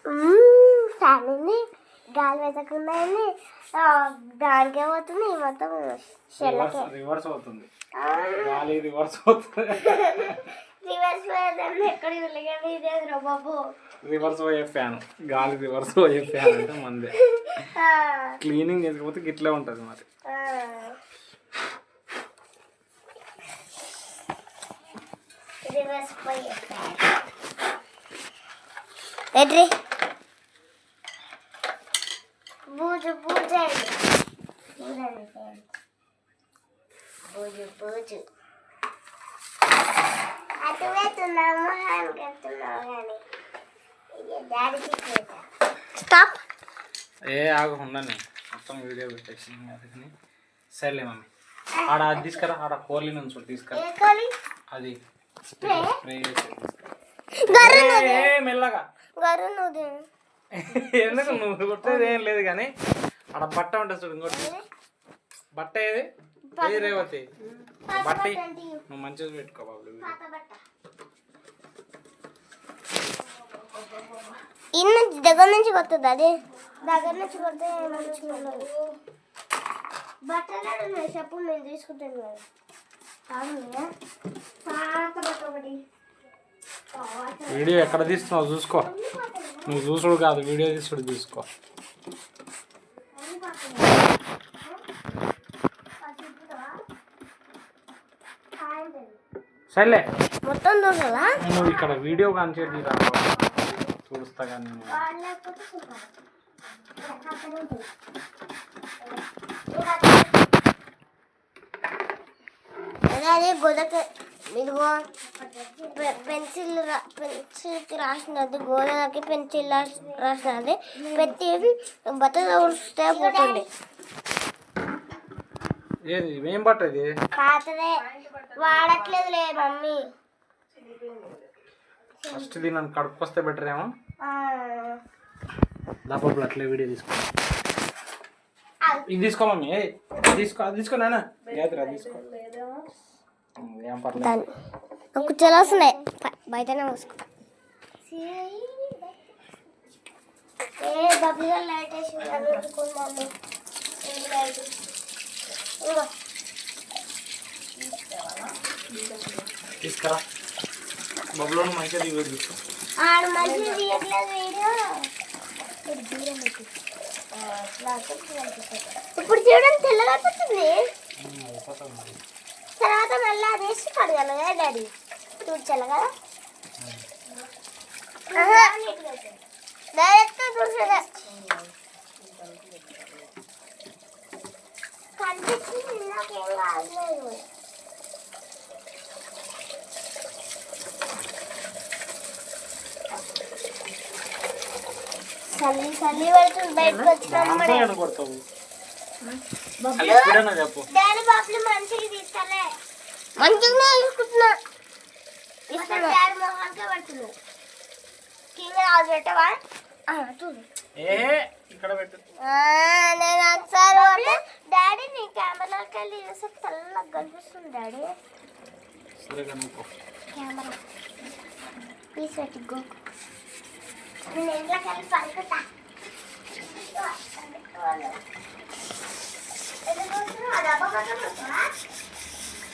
Fan గాలి వెతకుండా దానికే పోతుంది మొత్తం రివర్స్ అవుతుంది గాలి రివర్స్ అవుతుంది రివర్స్ పోయేదాన్ని ఎక్కడ ఇదే బాబు రివర్స్ పోయే ఫ్యాన్ గాలి రివర్స్ పోయే ఫ్యాన్ అంటే మందే క్లీనింగ్ చేసుకోకపోతే గిట్లే ఉంటుంది మరి రివర్స్ పోయే ఫ్యాన్ ఎడ్రి బూజు బూజు బూజు బూజు అటు వెళ్తున్నాము వెళ్తున్నావు కానీ స్టాప్ ఏ ఆగు ఉండని మొత్తం వీడియో పెట్టేసి సర్లే మమ్మీ ఆడ అది తీసుకురా ఆడ కోళ్ళ నుంచి తీసుకురా అది స్ప్రే మెల్లగా ఎందుకు నువ్వు కొట్టేది ఏం లేదు కానీ ఆడ బట్ట ఉంటుంది చూడు ఇంకోటి బట్ట ఏది ఏది రేవతి బట్ట నువ్వు మంచిగా పెట్టుకో బాబు ఇన్న దగ్గర నుంచి కొడుతుంది అది దగ్గర నుంచి కొడితే బట్టలు చెప్పు నేను తీసుకుంటాను వీడియో ఎక్కడ తీస్తున్నావు చూసుకో నువ్వు చూసుడు కాదు వీడియో తీసుడు చూసుకో సర్లే మొత్తం చూసావా నువ్వు ఇక్కడ వీడియో కాన్సెప్ట్ చూస్తా కానీ అదే గోదకి ఇదిగో పెన్సిల్కి రాసినది గోడకి పెన్సిల్ రాసినది పెట్టి బట్టలు ఉడిస్తే పోతుంది ఏం పట్టది పాతదే వాడట్లేదులే మమ్మీ ఫస్ట్ ఇది నన్ను కడుక్కొస్తే బెటర్ ఏమో దాపాపులు అట్లే వీడియో తీసుకో ఇది తీసుకో మమ్మీ తీసుకో అది తీసుకో నాన్న జాగ్రత్త తీసుకో ఏం పర్లేదు కుర్చీలు వస్తున్నాయి బయటనే మూసుకో బబ్బుగా లైట్ వేసి తీసుకురా బబ్బులో మంచిగా వీడియో తీసుకో ఆడు మంచిగా తీయట్లేదు వీడియో ఇప్పుడు చూడండి తెల్లగా అయిపోతుంది తర్వాత మళ్ళీ అది వేసి కడగాలి కదా డాడీ చూడ్చాలి కదా డైరెక్ట్ చూసేదా కనిపించింది నాకేం కాదు చల్లి చల్లి పడుతుంది బయటకు వచ్చినాము డాడీ బాబులు మంచిగా తీసుకోలే మంచిగా తీసుకుంటున్నా డాడీ మొహానికే పడుతుంది కింద రాజు పెట్టవా నేను ఒకసారి డాడీ నీ కెమెరాకి వెళ్ళి చూస్తే తెల్లగా కనిపిస్తుంది డాడీ కెమెరా పీస్ పెట్టుకో నేను ఇంట్లోకి వెళ్ళి పడుకుంటా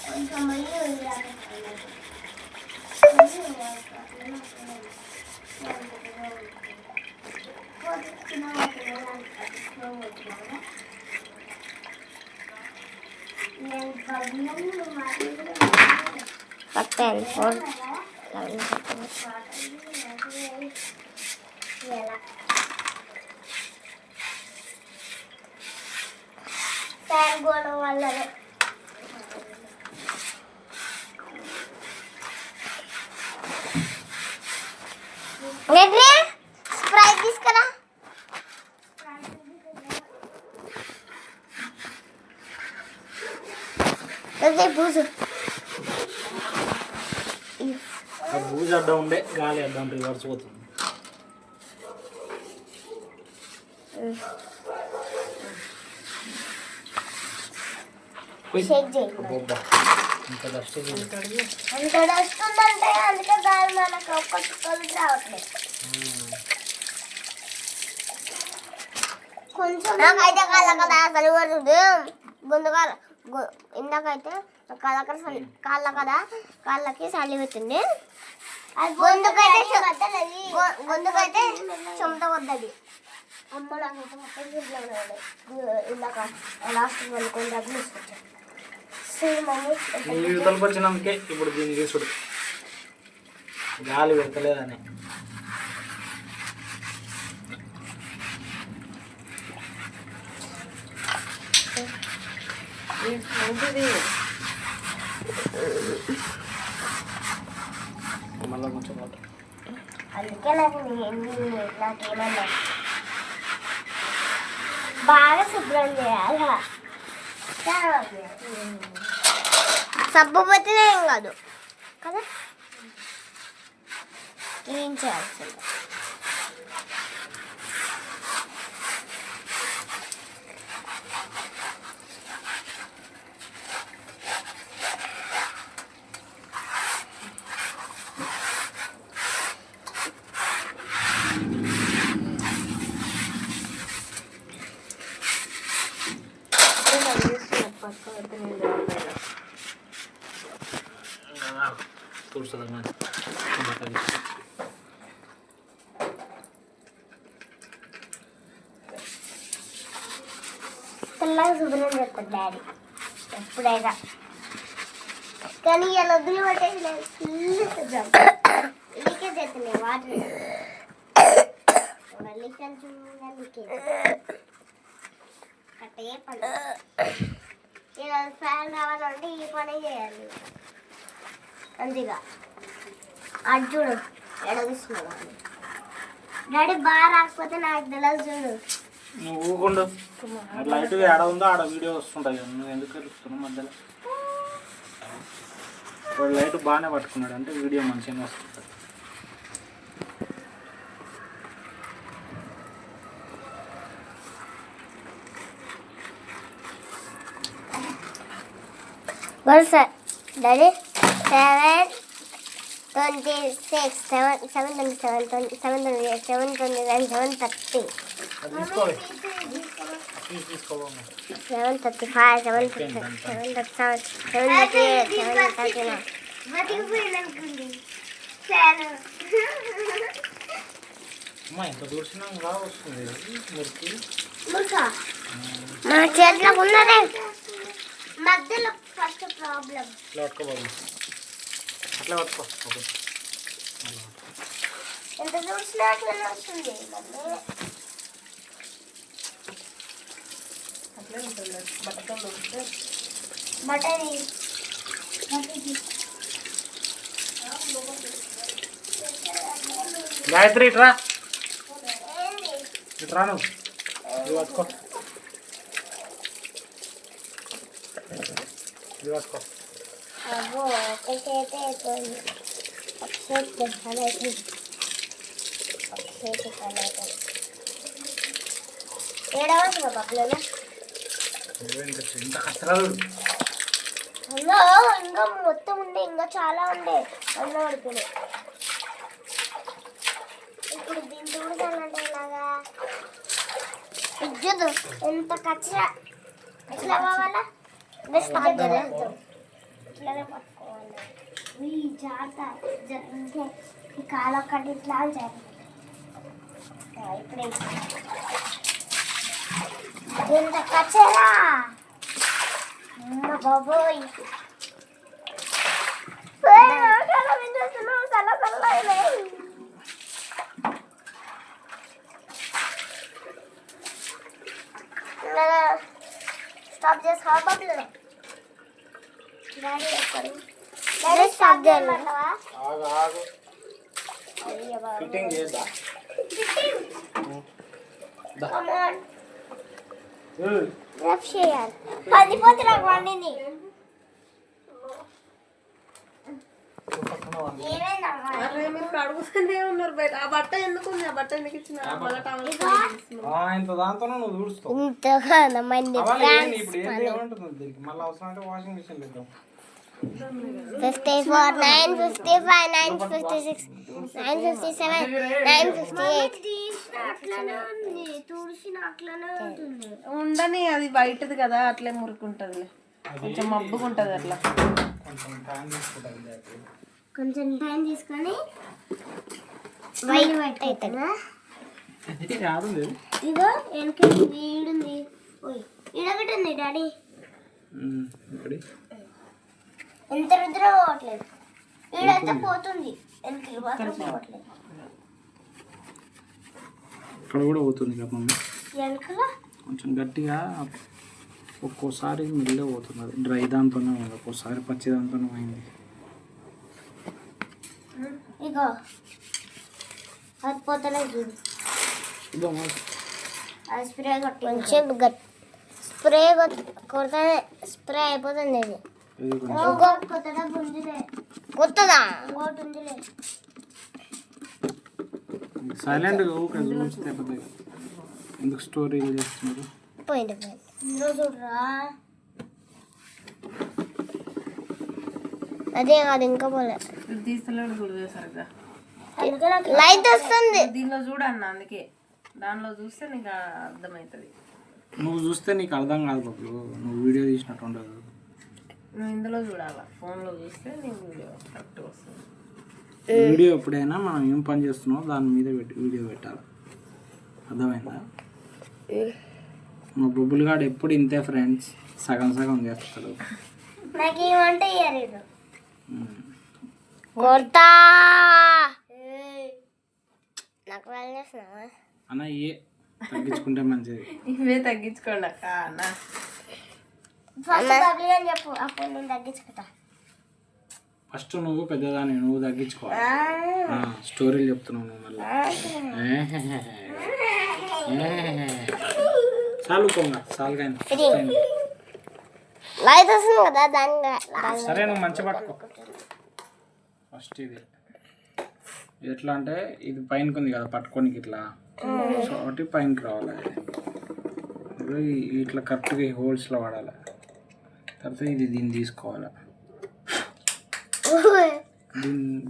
కొంచెం మళ్ళీ పట్టాను ఫోన్ ఫ్యాన్ గోడ వల్లనే స్ప్రైట్ తీసుకురా బూజు బూజు అడ్డం ఉండే గాలి అడ్డం రివర్స్ పోతుంది అంత డస్ట్ ఉందంటే అందుకే గాలి మనకు ఒక్క చుక్కలు రావట్లేదు కొంచెం నాకైతే కాళ్ళ కదా చలి పడుతుంది గొంతుకాల ఇందాకైతే కాళ్ళ కదా కాళ్ళకి చలి పెట్టింది గొంతుకైతే చెమట వద్దది అమ్మ నాకైతే మొత్తం ఇందాక లాస్ట్ కొన్ని డబ్బులు తీసుకొచ్చాను యువతలకు వచ్చినాకే ఇప్పుడు దీన్ని తీసుడు గాలి పెట్టలేదని మళ్ళీ కొంచెం అందుకే నాకేమన్నా బాగా శుభ్రం చేయాలా సబ్బు పెట్టినా ఏం కాదు కదా ఏం చేయాల్సింది తెల్లగా శుభ్రం చేస్తాడు డాడీ ఎప్పుడైనా కానీ ఇలా వదిలి పట్టేసి ఫుల్ శుభ్రం ఇదికే చేస్తున్నాయి వాటర్ మళ్ళీ కొంచెం కట్టే పని ఇలా ఫ్యాన్ కావాలంటే ఈ పని చేయాలి అంతేగా అది చూడు ఎడగిస్తున్నావు డాడీ బాగా రాకపోతే నాకు తెలియదు చూడు నువ్వు ఊకుండు లైట్ ఆడ ఉందో ఆడ వీడియో వస్తుంటాయి నువ్వు ఎందుకు తెలుస్తున్నావు మధ్యలో ఇప్పుడు లైట్ బాగానే పట్టుకున్నాడు అంటే వీడియో మంచిగానే వస్తుంది డాడీ 7:26 7:27 7:30 7:35 అమ్మా ఇంత దూర్చినా రా వస్తుంది మురికి మా చేతిలో ఉన్నదే మధ్యలో ఫస్ట్ ప్రాబ్లం పట్టుకోబాబు అట్లా పట్టుకో ఓకే ఎంత చూసినా అట్లనే వస్తుంది అట్లే ఉంటుంది బటర్ గాయత్రి ఇట్రా ఇట్రా నువ్వు ఇది పట్టుకో ఇది పట్టుకో అబ్బో ఒక చేతి అయిపోయింది ఒక చేతి పని అవుతుంది ఒక చేతి పని అవుతుంది ఏడవలసిన పప్పులలో ఇంత కష్టరాదు ఇంకా మొత్తం ఉండే ఇంకా చాలా ఉండే అన్న పడుతున్నాయి ఇప్పుడు దీంతో కూడా చల్లంటే ఇలాగా ఇజ్జదు ఎంత కచ్చరా ఎట్లా కావాలా స్టార్ట్ చేద్దాం ఇట్లానే పట్టుకోవాలి ఈ జాత అంటే ఈ కాలు ఒక్కటి ఇట్లా చేయాలి ఇప్పుడే ఎంత కచ్చరా బాబోయ్ స్టాప్ చేసి బాబులు డాడీ స్టాప్ చేయమంటావా ఆగు ఆగు ఫిట్టింగ్ చేద్దా రఫ్ చేయాలి పదిపోతే నాకు వండింది అడుగుతూనే ఉన్నారు బయట ఆ బట్ట ఎందుకు ఉంది ఆ బట్ట ఎందుకు ఇచ్చిన ఇంత దాంతోనే నువ్వు దూడుస్తావు ఇంతగా మంది ఇప్పుడు ఏం ఏమంటుంది దీనికి మళ్ళీ అవసరం అంటే వాషింగ్ మిషన్ ఇద్దాం 54 955 956 957 958 అట్లనే ఉంది, తుడిచిన అట్లనే ఉంటుంది. ఉండని, అది బయటది కదా, అట్లే మురుకుంటది, కొంచెం మబ్బుకుంటది అట్లా. కొంచెం టైం తీసుకొని వైట్ పెట్టేదా. ఇదో వెనక ఈడుంది, ఈడొకటి ఉంది డాడీ. ఎంత రుద్ర పోవట్లేదు, ఈడైతే పోతుంది, వెనక మాత్రం పోవట్లేదు. ఇక్కడ కూడా పోతుంది కదా మమ్మీ, వెనకల కొంచెం గట్టిగా ఒక్కోసారి మెల్లగా పోతుంది. అది డ్రై దాంతోనే ఉంది, ఒక్కోసారి పచ్చి దాంతోనే పోయింది. ఇగో అది పోతలే చూడు, అది స్ప్రే కొట్టి మంచిగా స్ప్రే కొడితే స్ప్రే అయిపోతుంది. ఇది కొత్త డబ్బు ఉందిలే, కొత్తదా ఇంకోటి ఉందిలే. సైలెంట్గా చూస్తే ఎందుకు స్టోరీ చేస్తున్నారు? పోయింది ఇందులో చూడరా, అదే అది ఇంకా పోలే, తీస్తలేడు చూడదు సరిగ్గా, లైట్ వస్తుంది దీనిలో చూడన్న, అందుకే దానిలో చూస్తే నీకు అర్థమవుతుంది. నువ్వు చూస్తే నీకు అర్థం కాదు బాబు, నువ్వు వీడియో తీసినట్టు ఉండదు. నువ్వు ఇందులో చూడాలా, ఫోన్లో చూస్తే నీకు వీడియో కరెక్ట్ వస్తుంది. వీడియో ఎప్పుడైనా మనం ఏం పని చేస్తున్నామో దాని మీద వీడియో పెట్టాలి, అర్థమైందా? మా బొబ్బులు గాడు ఎప్పుడు ఇంతే ఫ్రెండ్స్, సగం సగం చేస్తాడు. నాకేమంటే ఇయ్యారు కొడతా నాకు వాళ్ళు చేస్తున్నావా అన్న, ఏ తగ్గించుకుంటే మంచిది. ఇవే తగ్గించుకోండి అక్క అన్న. ఫస్ట్ బబ్లీ అని చెప్పు, అప్పుడు నేను తగ్గించుకుంటా. ఫస్ట్ నువ్వు పెద్దదాన్ని, నువ్వు తగ్గించుకోవాలి. స్టోరీలు చెప్తున్నావు నువ్వు మళ్ళీ. చాలు కొంగ, చాలు కానీ లైట్ వస్తుంది కదా దాని. సరే నువ్వు మంచి పట్టుకో. ఫస్ట్ ఇది ఎట్లా అంటే, ఇది పైనకి ఉంది కదా పట్టుకోనికి, ఇట్లా ఒకటి పైనకి రావాలి, ఇట్లా కరెక్ట్గా ఈ హోల్స్లో వాడాలి. తర్వాత ఇది దీన్ని తీసుకోవాలి,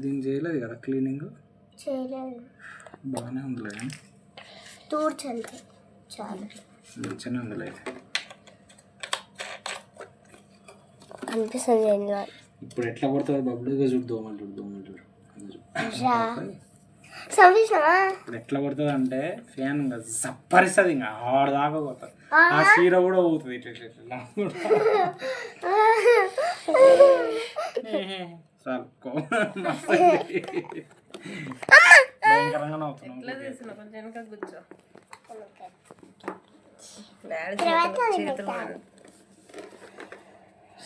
దీన్ని చేయలేదు కదా క్లీనింగ్, చేయలేదు బాగానే ఉందిలే, తూర్చండి చాలు, మంచిగానే ఉందిలే. అనిపిస్తుంది ఇప్పుడు ఎట్లా కొడుతుంది బబ్బులుగా చూడు, దోమలు చూడు, దోమలు చూడు. ఇప్పుడు ఎట్లా కొడుతుంది అంటే, ఫ్యాన్ ఇంకా జప్పరిస్తుంది, ఇంకా ఆడ దాకా కొడుతుంది, ఆ చీర కూడా పోతుంది ఇట్లా ఇట్లా. చాలు భయంకరంగా నవ్వుతున్నాం. కొంచెం వెనక కూర్చో,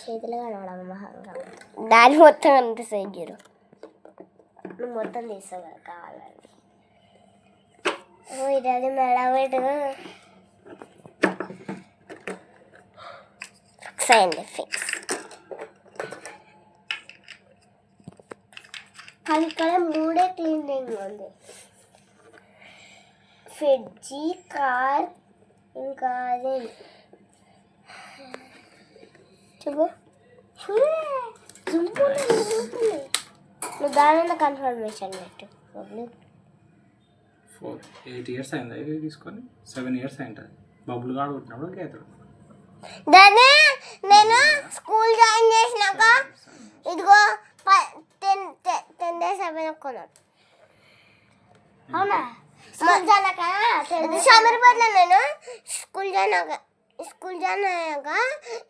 చేతులు కనవడం మహంగా, దాని మొత్తం కనిపిస్తాయి గీరు, నువ్వు మొత్తం తీస్తావు కదా కావాలని. ఇది మెడ పెట్టు ఫిక్స్ అయింది, ఫిక్స్. అది ఇక్కడ 3 క్లీనింగ్ ఉంది, ఫ్రిడ్జి, కార్, ఇంకా అదే చెప్పు. నువ్వు దాని కన్ఫర్మేషన్ పెట్టు. 8 years అయిందా ఇది తీసుకొని? 7 years అయింటుంది. బబ్బులు కాడు కొట్టినప్పుడు గేతుడు. దాన్ని నేను స్కూల్ జాయిన్ చేసినాక ఇదిగో 10 days అయిపోయినా కొన్నాను. అవునా? షామీర్పేటలో నేను స్కూల్ జాయిన్ అయ్యాక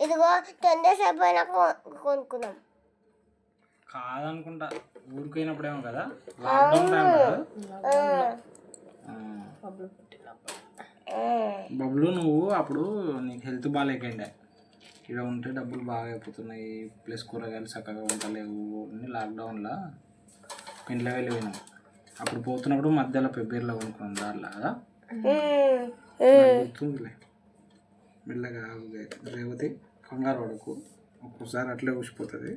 ఇదిగో 10 days అయిపోయినాక కొనుక్కున్నాం. కాదనుకుంటా, ఊరిపోయినప్పుడేమో కదా, లాక్డౌన్ టైం కదా. బబ్లు నువ్వు అప్పుడు నీకు హెల్త్ బాగాలేకండే, ఇక్కడ ఉంటే డబ్బులు బాగా అయిపోతున్నాయి, ప్లస్ కూరగాయలు చక్కగా ఉండలేవు అన్ని లాక్డౌన్లో ఇంట్లో వెళ్ళిపోయినాం. అప్పుడు పోతున్నప్పుడు మధ్యలో పెబ్బేర్లో కొనుక్కున్నాం దారిలో కదా, గుర్తుందిలే. మెల్లగా రేవతి కంగారు పడకు, ఒక్కోసారి అట్లే ఊసిపోతుంది,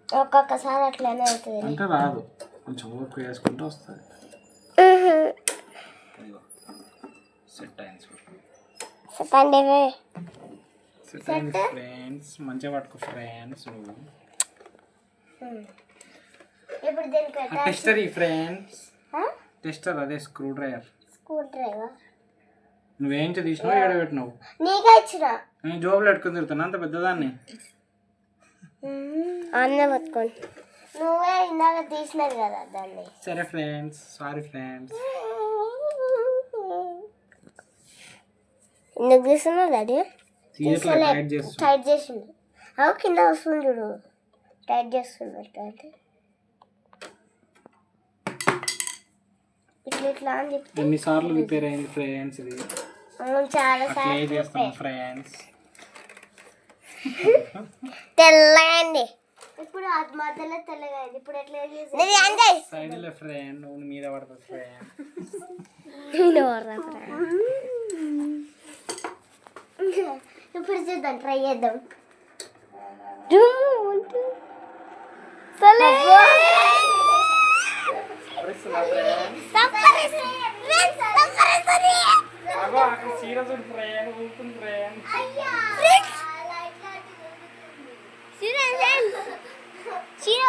ఒక్కొక్కసారి అట్లనే అవుతుంది. అంటే రాదు, కొంచెం ఓపిక వేసుకుంటూ వస్తుంది. సెట్ అయింది ఫ్రెండ్స్, మంచిగా పట్టుకో ఫ్రెండ్స్. నువ్వు ఇప్పుడు దీనికి టెస్టరీ ఫ్రెండ్స్, టెస్టర్ అదే స్క్రూ డ్రైవర్. స్క్రూ డ్రైవర్ నువ్వేంచి తీసినావు ఏడబెట్టినావు? నీకే ఇచ్చిన. నేను జోబులు పెట్టుకుని తిరుగుతాను అంత పెద్దదాన్ని. అన్న పట్టుకోండి. నువ్వే ఇందాక తీసినది కదా దాన్ని. సరే ఫ్రెండ్స్, సారీ ఫ్రెండ్స్. ఎందుకు తీస్తున్నావు డాడీ? టైట్ చేస్తా. టైట్ చేసిండు. అవు కింద వస్తుంది చూడు. టైట్ చేస్తున్నాడు డాడీ. ఇట్లా ఇట్లా అని చెప్పి ఎన్నిసార్లు రిపేర్ అయింది ఫ్రెండ్స్ ఇది. చాలా అట్లే చేస్తాం ఫ్రెండ్స్. తెల్లగండి. ఇప్పుడు అది మధ్యలో తెల్లగా అయింది. ఇప్పుడు ఎట్లా చేసి సైడ్ లో ఫ్రెండ్ నువ్వు మీద పడుతుంది ఫ్రెండ్. ఇప్పుడు చూద్దాం, ట్రై చేద్దాం. చీర